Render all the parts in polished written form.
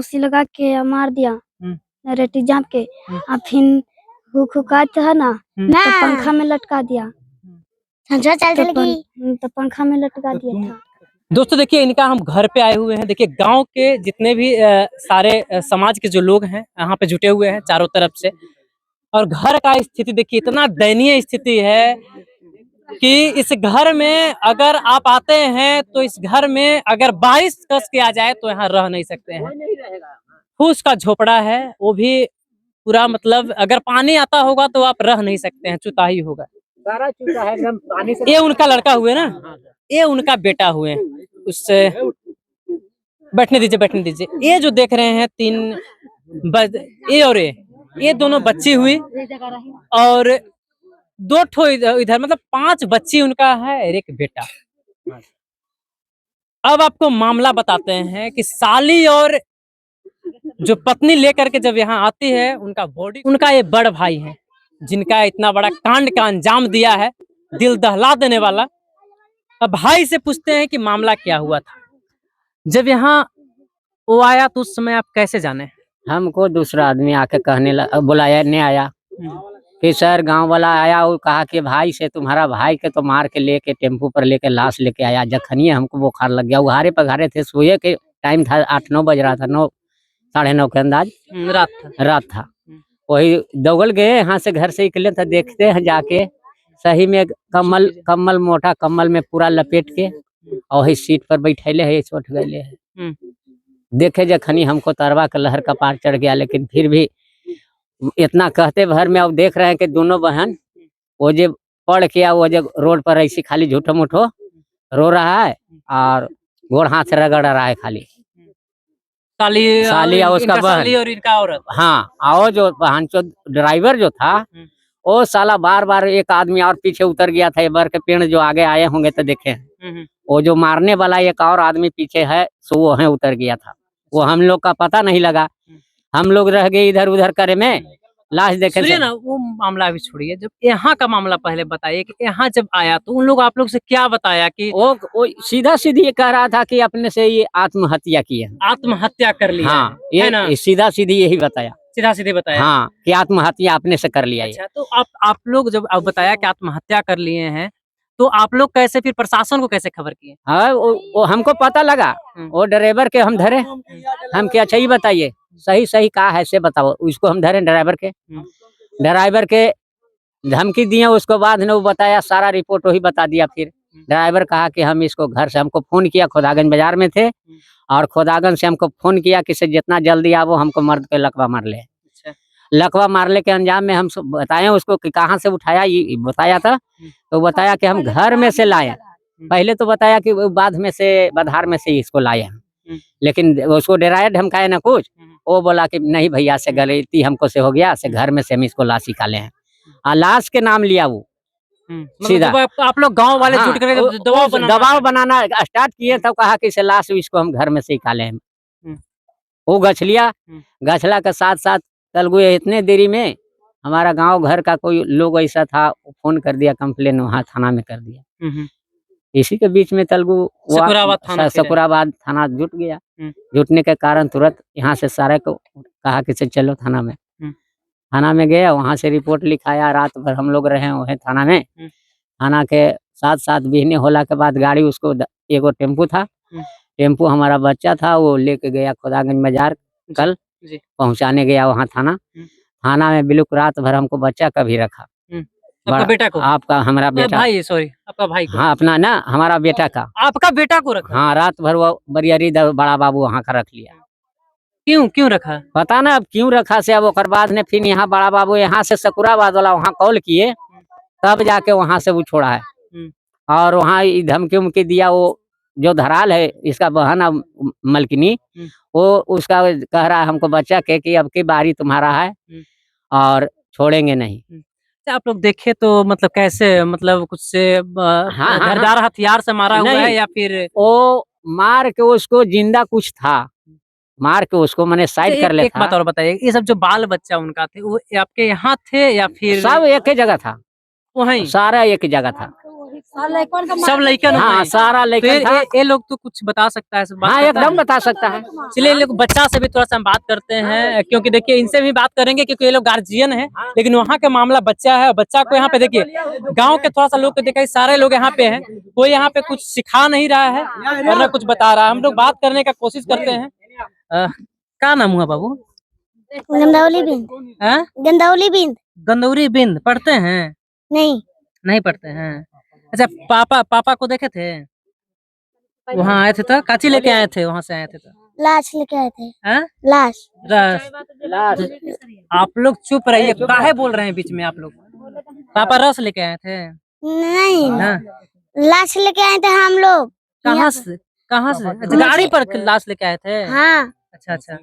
फांसी लगा के मार दिया, रेती जाप के। और फिर हुकात है ना, तो पंखा में लटका दिया, तो पंखा में लटका दिया था। दोस्तों देखिए, इनका हम घर पे आए हुए हैं। देखिए गांव के जितने भी सारे समाज के जो लोग हैं यहाँ पे जुटे हुए हैं चारों तरफ से, और घर का स्थिति देखिए, इतना दयनीय स्थिति है कि इस घर में अगर आप आते हैं तो इस घर में अगर बारिश कस के आ जाए तो यहाँ रह नहीं सकते हैं। फूस का झोपड़ा है, वो भी पूरा मतलब अगर पानी आता होगा तो आप रह नहीं सकते हैं, चुता ही होगा, सारा चुता है एकदम पानी से। ये उनका लड़का हुए ना, ये उनका बेटा हुए, उससे बैठने दीजिए। ये जो देख रहे हैं ये और ये दोनों बच्ची हुई, और 2 ठो इधर मतलब 5 बच्ची उनका है और एक बेटा। अब आपको मामला बताते हैं कि साली और जो पत्नी लेकर के जब यहाँ आती है, उनका ये बड़ भाई है जिनका इतना बड़ा कांड का अंजाम दिया है, दिल दहला देने वाला। अब भाई से पूछते हैं कि मामला क्या हुआ था, जब यहाँ वो आया तो उस समय आप कैसे जाने? हमको दूसरा आदमी आके बुलाया, नहीं आया। फिर सर गांव वाला आया, वो कहा कि भाई से तुम्हारा भाई के तो मार के लेके टेम्पू पर लेके लाश लेके आया। जखनिए हमको बुखार लग गया, उघारे पघारे थे, सोए के टाइम था, 8-9 बज रहा था, 9 साढ़े 9 के अंदाज रात था। वही दौगल गए यहाँ से, घर से निकले तो देखते हैं जाके सही में कम्बल मोटा कम्बल में पूरा लपेट के और वही सीट पर बैठेले है, चोट गए है। देखे जखनी हमको तरवा का लहर का पार चढ़ गया, लेकिन फिर भी इतना कहते भर में अब देख रहे हैं कि दोनों बहन वो जो पढ़ के वो जो रोड पर ऐसी खाली झूठो मूठो रो रहा है और गोड़ हाथ से रगड़ रहा है खाली। साली और उसका बहन और इनका औरत। हाँ, और जो बहन जो ड्राइवर जो था वो साला बार एक आदमी और पीछे उतर गया था। ये बर के पेड़ जो आगे आए होंगे तो देखे, वो जो मारने वाला एक और आदमी पीछे है, सो वो है उतर गया था। वो हम लोग का पता नहीं लगा, हम लोग रह गए इधर उधर करे में। लाश देखे ना, वो मामला अभी छोड़िए, जब यहाँ का मामला पहले बताइए कि यहाँ जब आया तो उन लोग आप लोग से क्या बताया कि वो सीधा सीधी ये कह रहा था कि अपने से ये आत्महत्या की है, आत्महत्या कर लिया। हाँ, ये सीधा सीधी यही बताया, सीधा सीधे बताया, हाँ, कि आत्महत्या अपने से कर लिया। अच्छा, तो आप लोग जब बताया कि आत्महत्या कर लिए हैं, तो आप लोग कैसे फिर प्रशासन को कैसे खबर किए? हाँ, वो हमको पता लगा, वो ड्राइवर के हम धरे, हम क्या अच्छा ही बताइए, सही कहा है से बताओ। उसको हम धरे ड्राइवर के धमकी दिए, उसको बाद ने वो बताया, सारा रिपोर्ट वही बता दिया। फिर ड्राइवर कहा कि हम इसको घर से, हमको फोन किया, खोदागंज बाजार में थे, और खोदागंज से हमको फोन किया कि जितना जल्दी आवो हमको मर्द के लकवा मार ले। लकवा मारने के अंजाम में हम बताए उसको कि कहाँ से उठाया, ये बताया था। तो बताया कि हम घर में से लाए, पहले तो बताया कि बाद में से बधार में से इसको लाए हैं, लेकिन उसको डराया धमकाया ना कुछ। वो बोला कि नहीं भैया से गलती हमको से हो गया, से घर में से हम इसको लाश निकाले हैं, और लाश के नाम लिया वो सीधा। आप लोग गांव वाले जुट कर दबाव बनाना स्टार्ट किए, तब कहा कि इसे लाश इसको हम घर में से निकाले हैं। वो गछलिया गछला के साथ साथ तेलुगु इतने देरी में हमारा गांव घर का कोई लोग ऐसा था, फोन कर दिया, कंप्लेन वहाँ थाना में कर दिया। इसी के बीच में तेलुगु सकुराबाद थाना जुट गया। जुटने के कारण तुरंत यहाँ से सारे को कहा कि चलो थाना में। थाना में गया, वहाँ से रिपोर्ट लिखाया, रात भर हम लोग रहे वही थाना में। थाना के साथ बिहने होला के बाद गाड़ी उसको एगो टेम्पू था, टेम्पू हमारा बच्चा था, वो लेके गया खोदागंज बाजार, कल पहुंचाने गया वहाँ थाना में। बिल्कुल रात भर हमको बच्चा कभी रखा। आपका बेटा को? आपका हमारा बेटा भाई, सॉरी, आपका भाई को? हाँ, अपना ना, हमारा बेटा का। आपका बेटा को रखा? हाँ, रात भर वो बरियारी बड़ा बाबू वहाँ का रख लिया। क्यों रखा पता ना अब क्यों रखा से। अब ओकर बाद ने फिर यहाँ बड़ा बाबू यहाँ से सकुराबाद वाला वहाँ कॉल किए, तब जाके वहाँ से वो छोड़ा है। और वहाँ धमकी उमकी दिया, वो जो धराल है इसका बहन मलकिनी, वो उसका कह रहा है हमको बच्चा के कि अब की बारी तुम्हारा है और छोड़ेंगे नहीं। आप लोग देखे तो मतलब कैसे, मतलब कुछ से धारदार हथियार से मारा हुआ है या फिर वो मार के उसको जिंदा कुछ था, मार के उसको मैंने साइड कर ले। एक बात और बताइए, ये सब जो बाल बच्चा उनका थे वो आपके यहाँ थे या फिर सब एक ही जगह था? वहीं सारा एक ही जगह था। सब लड़कन हाँ सारा तो लेकर था। ये लोग तो कुछ बता सकता है, बात हाँ करता एकदम है? बता सकता है। चलिए लोग बच्चा से भी थोड़ा सा हम बात करते हैं, क्योंकि देखिए इनसे भी बात करेंगे क्योंकि ये लोग गार्जियन है, लेकिन वहाँ का मामला बच्चा है। बच्चा को यहाँ पे देखिए गांव के थोड़ा सा लोग को देखा, सारे लोग यहाँ पे हैं, कोई यहाँ पे कुछ सिखा नहीं रहा है और ना कुछ बता रहा है। हम लोग बात करने का कोशिश करते हैं। क्या नाम हुआ बाबू? गंदौली बिंद। हाँ? गंदौली बिंद। गंदौरी बिंद पढ़ते हैं? नहीं। नहीं पढ़ते हैं। अच्छा, पापा को देखे थे? वहाँ आए थे तो काची लेके आए थे, वहां से आए थे तो? लाश लेके आए थे। हाँ? लाश। रस। आप लोग चुप रहिए, काहे बोल रहे हैं बीच में आप लोग? पापा रस लेके आए थे? नहीं, हाँ? लाश लेके आए थे हम लोग। कहाँ से? कहाँ से? अच्छा, गाड़ी पर लाश लेके आए थे? हाँ। अच्छा अच्छा।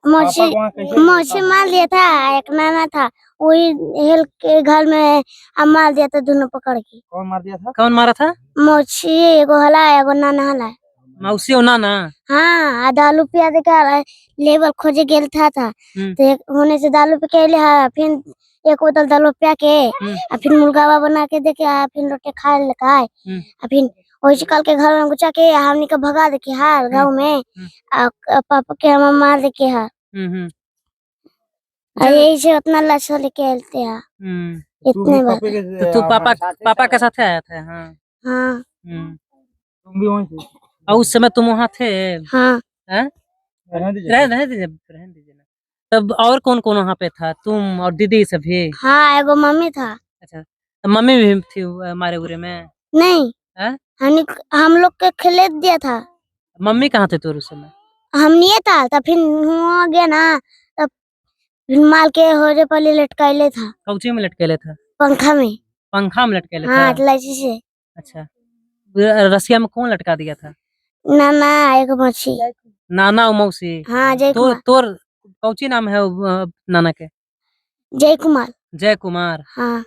मौसी मार दिया था, एक नाना था, वही हेल के घर में हम मार दिया था दोनों पकड़ के। कौन मार दिया था? कौन मारा था? मौसी एगो हला है, एगो नाना हला है। मौसी और नाना? हाँ, दालू पिया दे के लेबर खोजे गेल था तो एक होने से दालू पे के लिया, फिर एक बोतल दालू पिया के और फिर मुर्गावा बना के दे के आया, फिर रोटी खा लेका है और फिर वही कल के घर में घुसा के हमनी के भगा दे के हाल गाँव में पापा के हम मार दे के हाल। यही से उतना लशा लेके आते हैं इतने बार। तो तू पापा के साथ आया था? हाँ हाँ। तुम भी वहीं थे? और उस समय तुम वहाँ थे? हाँ। रहने दीजिए ना। तब और कौन कौन वहाँ पे था? तुम और दीदी सभी? हाँ, एगो मम्मी था। अच्छा, तो मम्मी भी थी हमारे उरे में? नहीं, हम लोग के खेले दिया था। मम्मी कहाँ थे तुर उस समय? हम नहीं था तब, फिर हुआ गया ना, तब माल के होरे पर लटकाइले था। कौची में लटकेले था? पंखा में। पंखा में लटकेले था? हाँ, लची से। अच्छा, रसिया में कौन लटका दिया था? नाना एक मौसी। नाना और मौसी? हाँ, जय कुमार। तोर कौची नाम है नाना के? जय कुमार। जय कुमार। हाँ।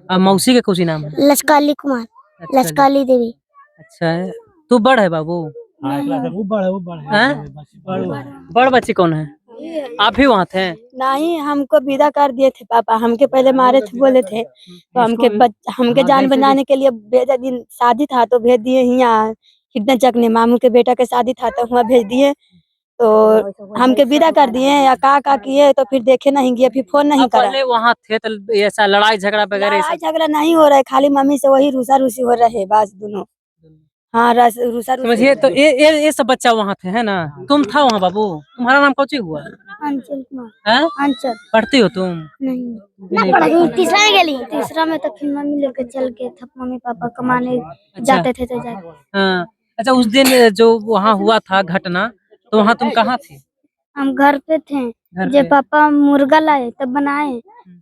और मौसी के कौची नाम है? लचकाली कुमार। अच्छा, लचकाली देवी। अच्छा है। तू बड़ है बाबू? वो बड़ है। बड़ बच्ची कौन है? आप भी वहाँ थे? नहीं, हमको विदा कर दिए थे पापा, हमके पहले मारे थे, बोले थे तो हमके जान बचाने के लिए भेजा, दिन शादी था तो भेज दिए यहाँ कितना चकने, मामू के बेटा के शादी था तो वहाँ भेज दिए, तो हमके विदा कर दिए या का किए, तो फिर देखे नहीं गए, फिर फोन नहीं करा। पहले वहाँ थे तो ऐसा लड़ाई झगड़ा वगैरह लड़ाई झगड़ा नहीं हो रहा है, खाली मम्मी से वही रूसा रूसी हो रहे है बस दोनों। हाँ, रूसा रूसी। समझिए तो ये सब बच्चा वहाँ थे, है ना? तुम था वहाँ बाबू? तुम्हारा नाम कौची हुआ? अंचल कुमार। हैं? अंचल। पढ़ती हो तुम? नहीं, तीसरा में गेली। तीसरा में तो फिर मम्मी लेके चल गए थे, मम्मी पापा कमाने जाते थे तो जाते। हाँ। अच्छा, उस दिन जो वहाँ हुआ था घटना, तो वहाँ तुम कहाँ थी? हम घर पे थे, घर जब पे? पापा मुर्गा लाए तब बनाए,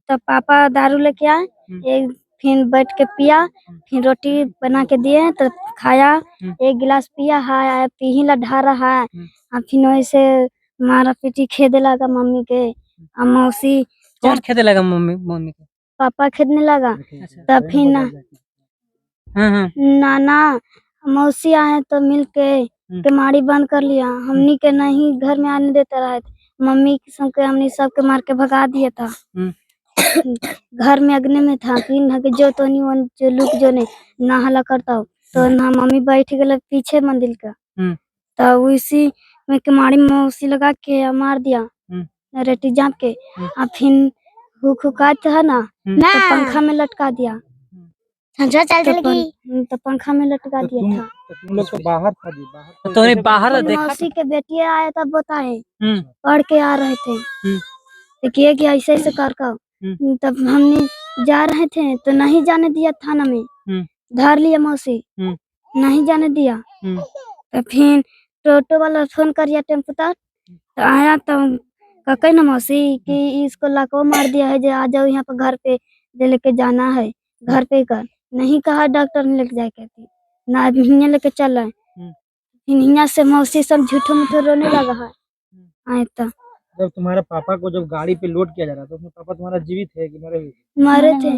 तब पापा दारू लेके आए, एक फिर बैठ के पिया, फिर रोटी बना के दिए तो खाया, एक गिलास पिया है, पी ही ढा रहा है, और फिर वैसे मारा पीटी खेदे लगा मम्मी के, और मौसी कौन खेदे लगा? मम्मी को? पापा खेदने लगा। तब फिर नाना मौसी आए तो मिल के केमाड़ी बंद कर लिया, हमनी के नहीं घर में आने देते रहे, मम्मी के संग के हमनी सबके मार के भगा दिया था। घर में अग्नि में था, फिर जो तो नहीं जो लुक जो नहीं ना हला करता हो, तो ना मम्मी बैठ गए पीछे मंदिर का, तो उसी में केमाड़ी मौसी लगा के मार दिया रेटी जाप के, और फिर हुकात है ना तो पंखा में लटका दिया। तो पंखा में लटका दिया था। तुम लोग तो बाहर था जी, बाहर तो बाहर देखा? मौसी के बेटी आया तब बताए, पढ़ के आ रहे थे, देखिए कि ऐसे ऐसे कर का, तब हमने जा रहे थे तो नहीं जाने दिया, थाना में धर लिया मौसी, नहीं जाने दिया। तो फिर टोटो वाला फोन कर दिया, टेम्पो तक तो आया, तो कहे ना मौसी कि इसको लाको मार दिया है, जो आ जाओ यहाँ पर घर पे लेके जाना है, घर पे कर, नहीं कहा डॉक्टर ने लेके जाए कहती ना, हियाँ लेके चल रहे, हियाँ से मौसी सब झूठो मूठो रोने लगा है। आए तो जब तुम्हारे पापा को जब गाड़ी पे लोड किया जा रहा था, उसमें पापा तुम्हारा जीवित है कि मरे हुए? मरे थे।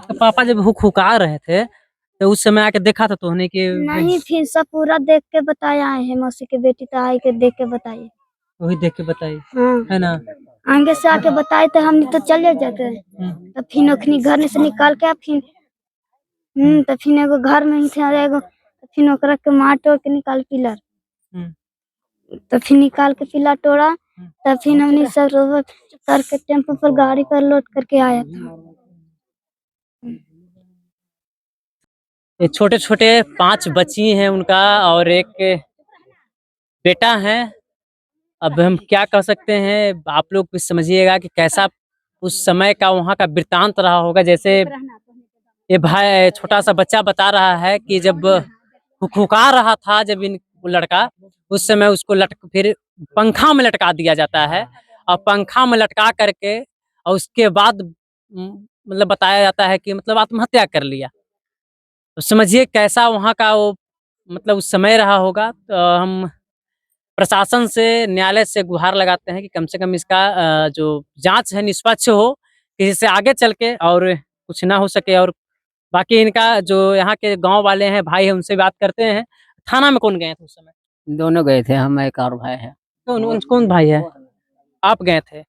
तो पापा जब हुका रहे थे तो उस समय आके देखा था तुमने कि? नहीं, फिर सब पूरा देख के बताया है, मौसी के बेटी तो आई के देख के बताई, वही देख के बताई। हाँ है ना? आगे से आके बताए तो हमने तो चले जाते, तो फिर अखनी घर से निकाल के फिर तो फिर एगो घर में ही थे और एगो तो फिर ओकरा के मार तोड़ के निकाल पिलर तो फिर निकाल के पिलर तोड़ा तब फिर हमने सब रोड करके टेम्पो पर गाड़ी पर लोड करके आया था। ये छोटे छोटे 5 बच्ची हैं उनका और एक बेटा है। अब हम क्या कह सकते हैं, आप लोग कुछ समझिएगा कि कैसा उस समय का वहाँ का वृत्तांत रहा होगा। जैसे ये भाई छोटा सा बच्चा बता रहा है कि जब हुक्का रहा था, जब इन लड़का उस समय उसको फिर पंखा में लटका दिया जाता है और पंखा में लटका करके और उसके बाद मतलब बताया जाता है कि मतलब आत्महत्या कर लिया। तो समझिए कैसा वहाँ का वो मतलब उस समय रहा होगा। तो हम प्रशासन से, न्यायालय से गुहार लगाते हैं कि कम से कम इसका जो जांच है निष्पक्ष हो, कि इससे आगे चल के और कुछ ना हो सके। और बाकी इनका जो यहाँ के गांव वाले हैं, भाई हैं, उनसे बात करते हैं। थाना में कौन गए थे उस समय? दोनों गए थे, हम एक और भाई है। कौन भाई है? आप गए थे?